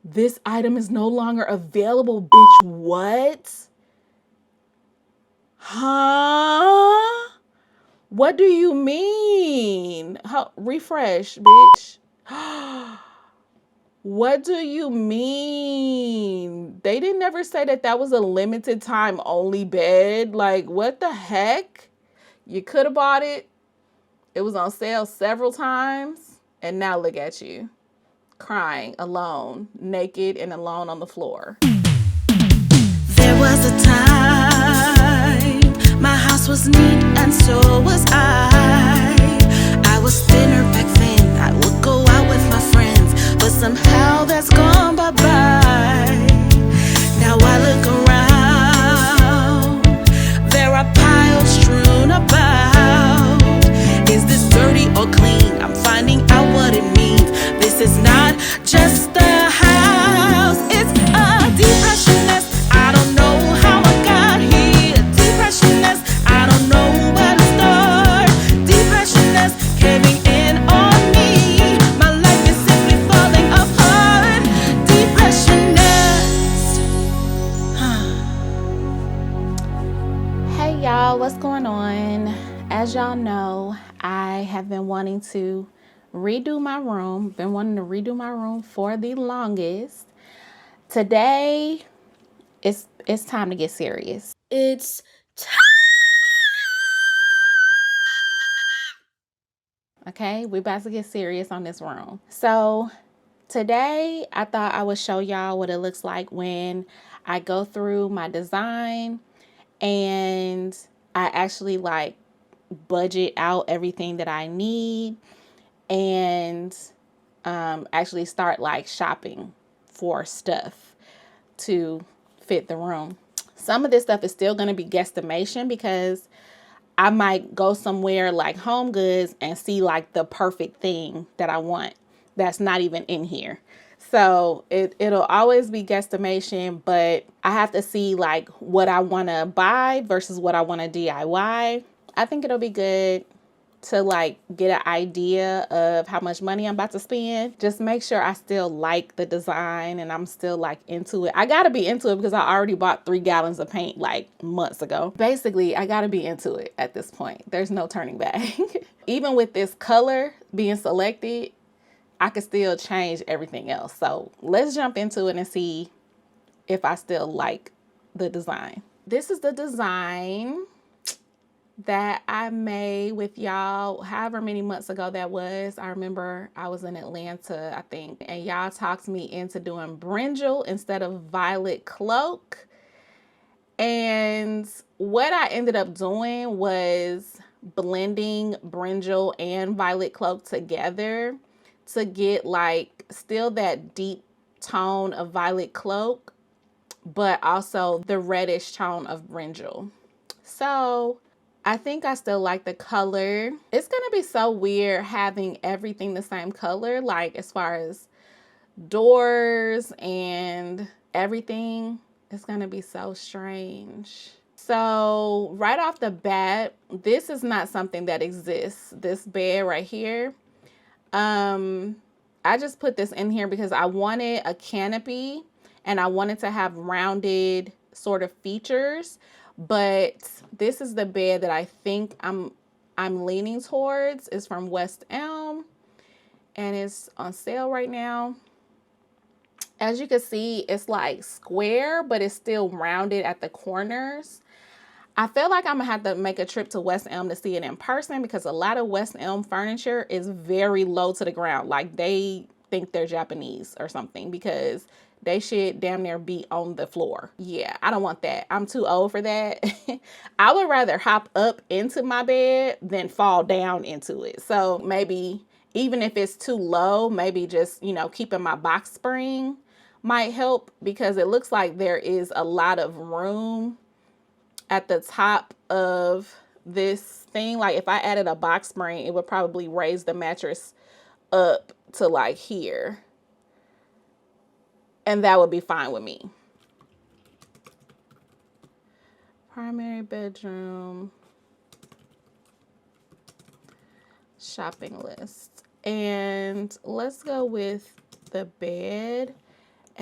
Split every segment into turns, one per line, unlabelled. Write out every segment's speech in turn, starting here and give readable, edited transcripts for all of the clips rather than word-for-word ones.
This item is no longer available, bitch. What? Huh? What do you mean? Refresh, bitch. What do you mean? They didn't never say that that was a limited time only bed. Like, what the heck? You could have bought it. It was on sale several times. And now look at you, crying, alone, naked and alone on the floor.
There was a time my house was neat and so was I. I was thinner back then. I would go out with my friends, but somehow that's gone bye-bye. Now I look around, there are piles strewn about. Is this dirty or clean? I'm finding out what it means. This is not just a house, it's a depressionist. I don't know how I got here. Depressionist, I don't know where to start. Depressionist, caving in on me. My life is simply falling apart. Depressionist.
Hey y'all, what's going on? As y'all know, I have been wanting to redo my room. Been wanting to redo my room for the longest. Today, it's time to get serious.
It's time.
Okay, we about to get serious on this room. So today, I thought I would show y'all what it looks like when I go through my design and I actually like budget out everything that I need and actually start like shopping for stuff to fit the room. Some of this stuff is still going to be guesstimation because I might go somewhere like Home Goods and see like the perfect thing that I want that's not even in here. So it'll always be guesstimation, but I have to see like what I want to buy versus what I want to DIY. I think it'll be good to like get an idea of how much money I'm about to spend. Just make sure I still like the design and I'm still like into it. I gotta be into it because I already bought 3 gallons of paint like months ago. Basically, I gotta be into it at this point. There's no turning back. Even with this color being selected, I could still change everything else. So let's jump into it and see if I still like the design. This is the design that I made with y'all however many months ago that was. I remember I was in Atlanta, I think, and y'all talked me into doing brinjal instead of violet cloak. And what I ended up doing was blending brinjal and violet cloak together to get like still that deep tone of violet cloak, but also the reddish tone of brinjal. So I think I still like the color. It's going to be so weird having everything the same color, like as far as doors and everything. It's going to be so strange. So right off the bat, this is not something that exists. This bed right here. I just put this in here because I wanted a canopy and I wanted to have rounded sort of features. But this is the bed that I think I'm leaning towards. It's from West Elm and it's on sale right now. As you can see, it's like square, but it's still rounded at the corners. I feel like I'm gonna have to make a trip to West Elm to see it in person because a lot of West Elm furniture is very low to the ground. Like they think they're Japanese or something because they should damn near be on the floor. Yeah, I don't want that. I'm too old for that. I would rather hop up into my bed than fall down into it. So maybe even if it's too low, maybe just, keeping my box spring might help because it looks like there is a lot of room at the top of this thing. Like if I added a box spring, it would probably raise the mattress up to like here. And that would be fine with me. Primary bedroom. Shopping list. And let's go with the bed.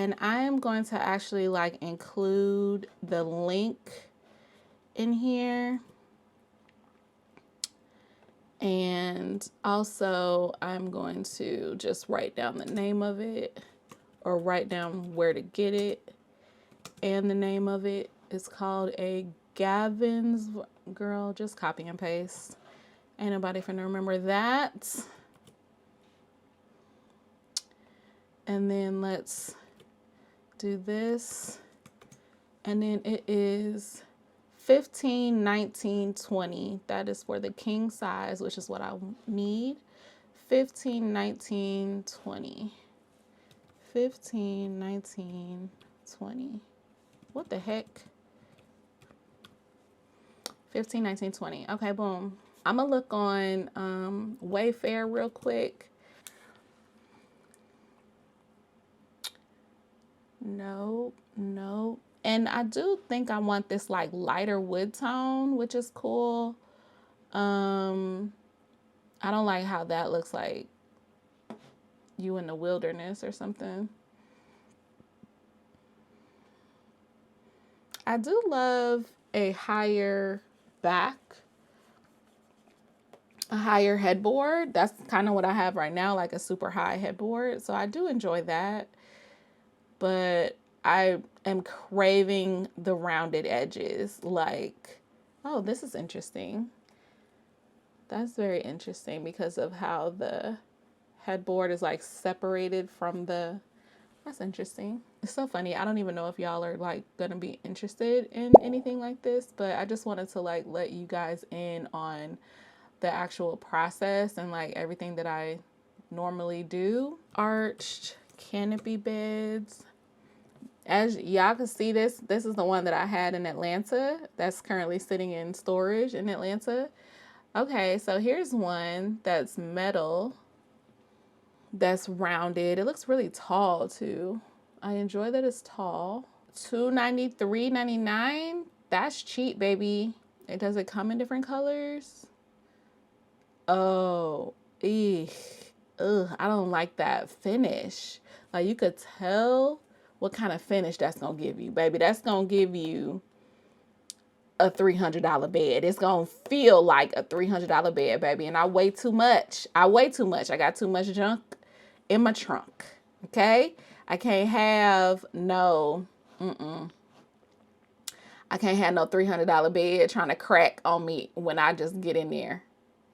And I am going to actually like include the link in here. And also I'm going to just write down the name of it, or write down where to get it and the name of it. It's called a Gavin's, girl, just copy and paste. Ain't nobody finna remember that. And then let's do this. And then it is 15, 19, 20. That is for the king size, which is what I need. 15, 19, 20. 15, 19, 20. What the heck? 15, 19, 20. Okay, boom. I'm gonna look on Wayfair real quick. Nope, nope. And I do think I want this like lighter wood tone, which is cool. I don't like how that looks like you in the wilderness or something. I do love a higher back, a higher headboard. That's kind of what I have right now, like a super high headboard. So I do enjoy that. But I am craving the rounded edges. Like, oh, this is interesting. That's very interesting because of how the headboard is like separated from the, that's interesting. It's so funny. I don't even know if y'all are like gonna be interested in anything like this, but I just wanted to like let you guys in on the actual process and like everything that I normally do. Arched canopy beds. As y'all can see, this is the one that I had in Atlanta that's currently sitting in storage in Atlanta. Okay, so here's one that's metal, that's rounded. It looks really tall too. I enjoy that it's tall. $293.99. That's cheap, baby. It doesn't come in different colors. Oh, eek. Ugh, I don't like that finish. Like you could tell what kind of finish that's gonna give you, baby. That's gonna give you a $300 bed. It's gonna feel like a $300 bed, baby. And I weigh too much. I got too much junk in my trunk. Okay? I can't have no, I can't have no $300 bed trying to crack on me when I just get in there.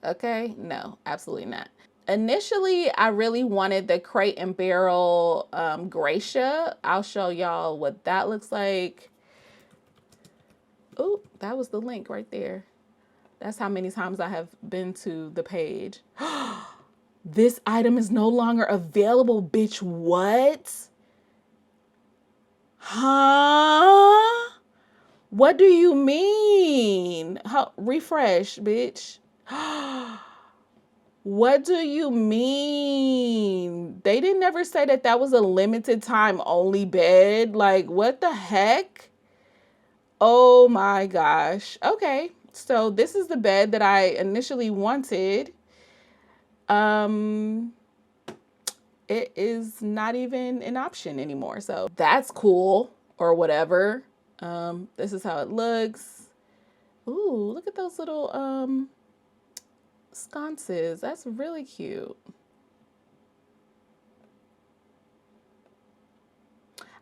Okay? No, absolutely not. Initially, I really wanted the Crate and Barrel Gracia. I'll show y'all what that looks like. Oh, that was the link right there. That's how many times I have been to the page. This item is no longer available, bitch. What? Huh? What do you mean? Refresh, bitch. What do you mean? They didn't ever say that that was a limited time only bed. Like, what the heck? Oh my gosh. Okay. So this is the bed that I initially wanted. It is not even an option anymore. So that's cool or whatever. This is how it looks. Ooh, look at those little sconces. That's really cute.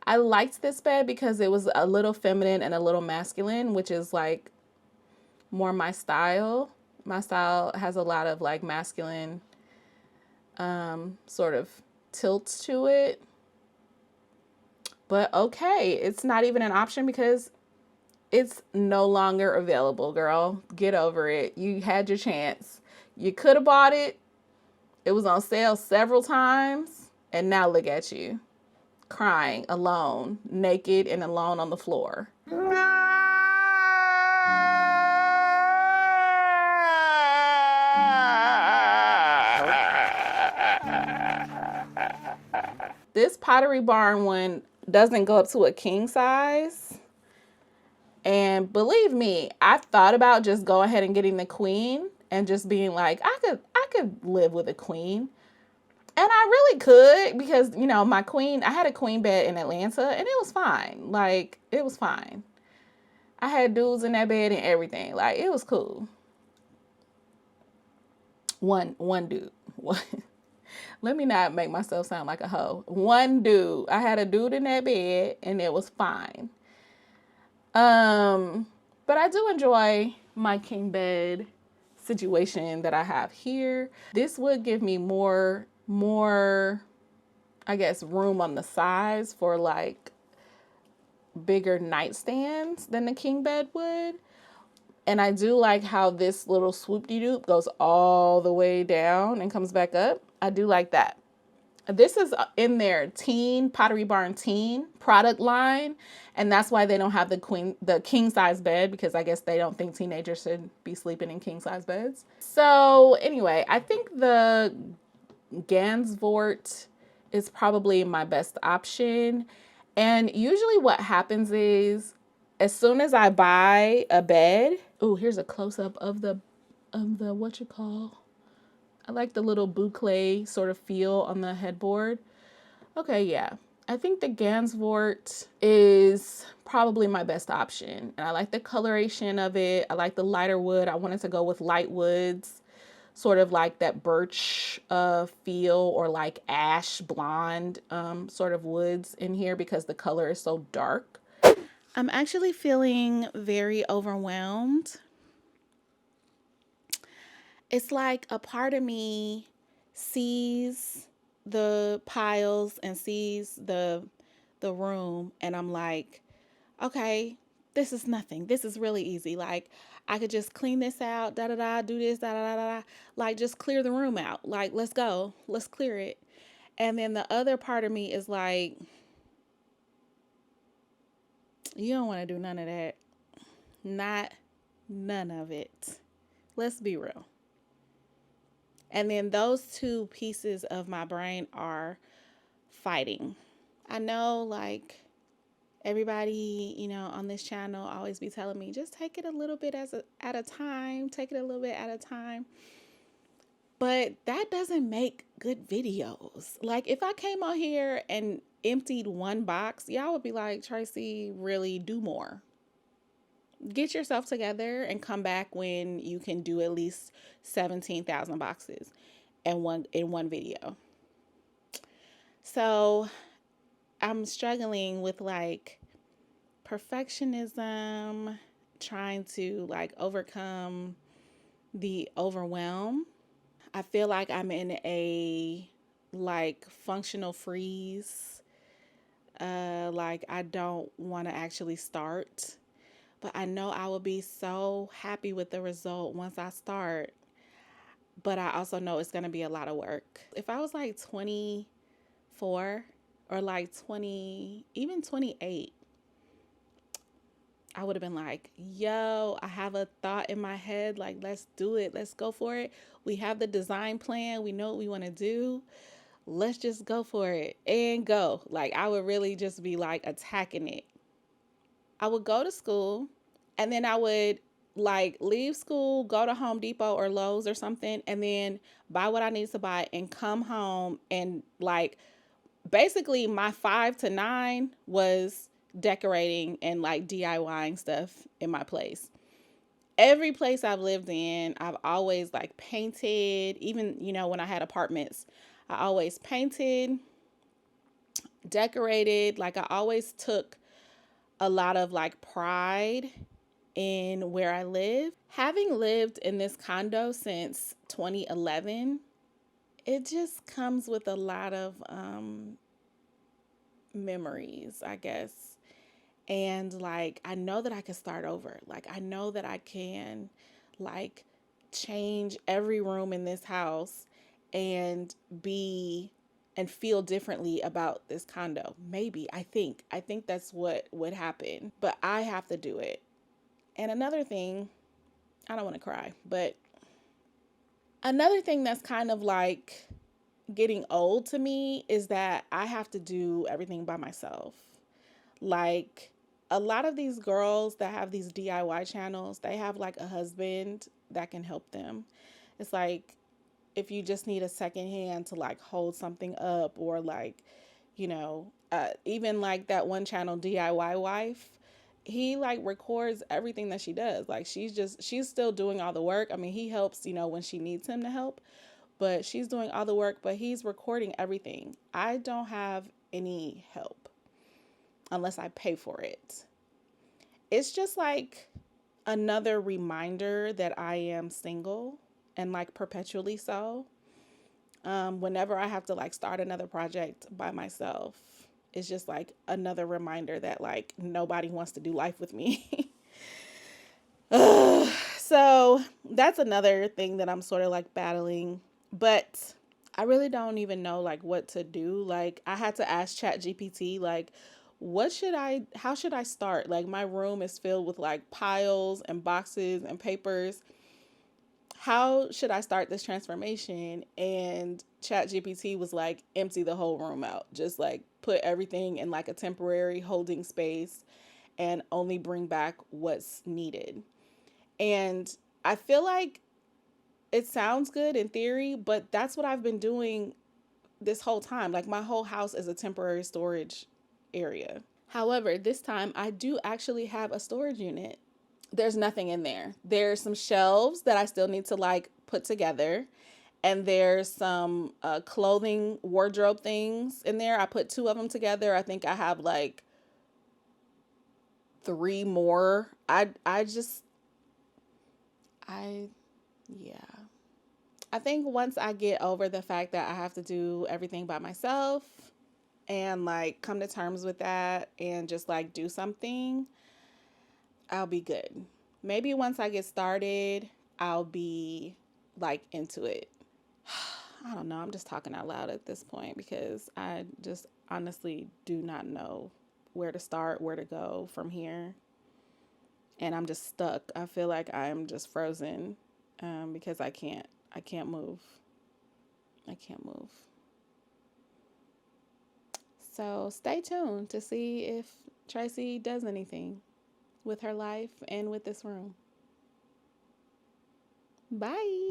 I liked this bed because it was a little feminine and a little masculine, which is like more my style. My style has a lot of like masculine sort of tilts to it. But okay, it's not even an option because it's no longer available, girl. Get over it. You had your chance. You could have bought it. It was on sale several times. And now look at you. Crying, alone, naked and alone on the floor. This Pottery Barn one doesn't go up to a king size. And believe me, I thought about just go ahead and getting the queen and just being like, I could live with a queen. And I really could because, you know, I had a queen bed in Atlanta and it was fine. Like, it was fine. I had dudes in that bed and everything. Like, it was cool. One dude. Let me not make myself sound like a hoe. One dude. I had a dude in that bed and it was fine. But I do enjoy my king bed situation that I have here. This would give me more, I guess, room on the sides for like bigger nightstands than the king bed would. And I do like how this little swoop-de-doop goes all the way down and comes back up. I do like that. This is in their Pottery Barn teen product line, and that's why they don't have the king size bed, because I guess they don't think teenagers should be sleeping in king size beds. So anyway, I think the Gansevoort is probably my best option. And usually what happens is, as soon as I buy a bed, oh, here's a close up of the what you call. I like the little boucle sort of feel on the headboard. Okay, yeah. I think the Gansevoort is probably my best option. And I like the coloration of it. I like the lighter wood. I wanted to go with light woods, sort of like that birch feel, or like ash blonde sort of woods in here because the color is so dark. I'm actually feeling very overwhelmed. It's like a part of me sees the piles and sees the room, and I'm like, okay, this is nothing. This is really easy. Like, I could just clean this out, da da da, do this, da da da da, like just clear the room out. Like, let's go, let's clear it. And then the other part of me is like, you don't want to do none of that. Not none of it. Let's be real. And then those two pieces of my brain are fighting. I know, like, everybody, you know, on this channel always be telling me, just take it a little bit at a time. Take it a little bit at a time. But that doesn't make good videos. Like, if I came on here and emptied one box, y'all would be like, Tracy, really, do more. Get yourself together and come back when you can do at least 17,000 boxes in one video. So I'm struggling with like perfectionism, trying to like overcome the overwhelm. I feel like I'm in a like functional freeze. Like I don't want to actually start. But I know I will be so happy with the result once I start. But I also know it's going to be a lot of work. If I was like 24 or like 20, even 28, I would have been like, yo, I have a thought in my head. Like, let's do it. Let's go for it. We have the design plan. We know what we want to do. Let's just go for it and go. Like, I would really just be like attacking it. I would go to school, and then I would like leave school, go to Home Depot or Lowe's or something, and then buy what I need to buy and come home. And like basically my 5 to 9 was decorating and like DIYing stuff in my place. Every place I've lived in, I've always like painted. Even, you know, when I had apartments, I always painted, decorated. Like I always took a lot of like pride in where I live. Having lived in this condo since 2011, it just comes with a lot of memories, I guess. And like, I know that I can start over. Like, I know that I can like change every room in this house and feel differently about this condo. Maybe, I think that's what would happen, but I have to do it. And another thing, I don't want to cry, but another thing that's kind of like getting old to me is that I have to do everything by myself. Like a lot of these girls that have these DIY channels, they have like a husband that can help them. It's like if you just need a second hand to like hold something up, or like, even like that one channel, DIY Wife, he like records everything that she does. Like she's still doing all the work. I mean, he helps, when she needs him to help, but she's doing all the work, but he's recording everything. I don't have any help unless I pay for it. It's just like another reminder that I am single, and like perpetually so. Whenever I have to like start another project by myself, it's just like another reminder that like nobody wants to do life with me. So that's another thing that I'm sort of like battling, but I really don't even know like what to do. Like I had to ask ChatGPT, like, how should I start? Like my room is filled with like piles and boxes and papers. How should I start this transformation? And ChatGPT was like, empty the whole room out. Just like put everything in like a temporary holding space and only bring back what's needed. And I feel like it sounds good in theory, but that's what I've been doing this whole time. Like my whole house is a temporary storage area. However, this time I do actually have a storage unit. There's nothing in there. There's some shelves that I still need to like put together. And there's some clothing wardrobe things in there. I put 2 of them together. I think I have like 3 more. Yeah. I think once I get over the fact that I have to do everything by myself and like come to terms with that and just like do something, I'll be good. Maybe once I get started, I'll be like into it. I don't know. I'm just talking out loud at this point because I just honestly do not know where to start, where to go from here. And I'm just stuck. I feel like I'm just frozen because I can't move. I can't move. So stay tuned to see if Tracy does anything with her life and with this room. Bye.